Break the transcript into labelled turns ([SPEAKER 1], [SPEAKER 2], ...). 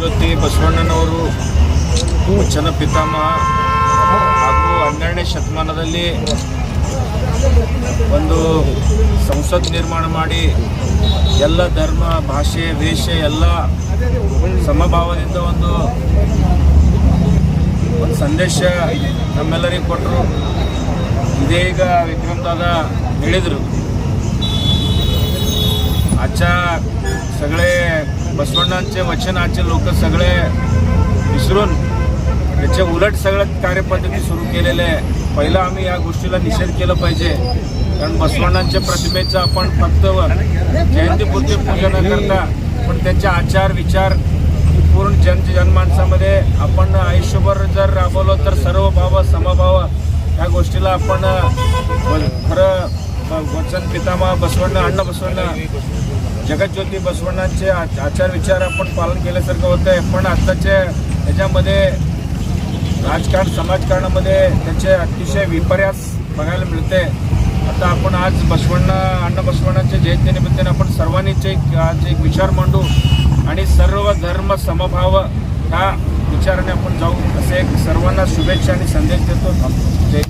[SPEAKER 1] ಜಗಜ್ಯೋತಿ ಬಸವಣ್ಣನವರು ವಚನ ಪಿತಾಮಹ ಹಾಗೂ 12ನೇ ಶತಮಾನದಲ್ಲಿ ಒಂದು ಸಂಸತ್ ನಿರ್ಮಾಣ ಮಾಡಿ ಎಲ್ಲ ಧರ್ಮ ಭಾಷೆ ವೇಷ ಎಲ್ಲ ಸಮಭಾವದಿಂದ ಒಂದು ಸಂದೇಶ ನಮ್ಮೆಲ್ಲರಿಗೂ ಕೊಟ್ಟರು. ಇದೀಗ विक्रम दादा ಹೇಳಿದರು, आजच्या सगळे बसवण्णांचे वचनाचे लोक सगळे विसरून त्याच्या उलट सगळ्या कार्यपद्धती सुरू केलेले आहे. पहिला आम्ही या गोष्टीला निषेध केलं पाहिजे, कारण बसवण्णांच्या प्रतिमेचं आपण फक्त जयंतीपुरते पूजा न करता पण त्यांचे आचार विचार पूर्ण जनमानसामध्ये आपण आयुष्यभर जर राबवलं तर सर्व भाव समभाव या गोष्टीला आपण खरं वचन पितामह बसवण्ण अण्णा बसवण्ण जगज्योती बसवण्णांचे आचार विचार आपण पालन केल्यासारखं होतं आहे. पण आत्ताच्या ह्याच्यामध्ये राजकारण समाजकारणामध्ये त्याचे अतिशय विपर्यास बघायला मिळते. आता आपण आज अण्णा बसवण्णांच्या जयंतीनिमित्ताने आपण सर्वांनीच आज एक विचार मांडू आणि सर्व धर्म समभाव ह्या विचाराने आपण जाऊ, असे एक सर्वांना शुभेच्छा आणि संदेश देतो. जय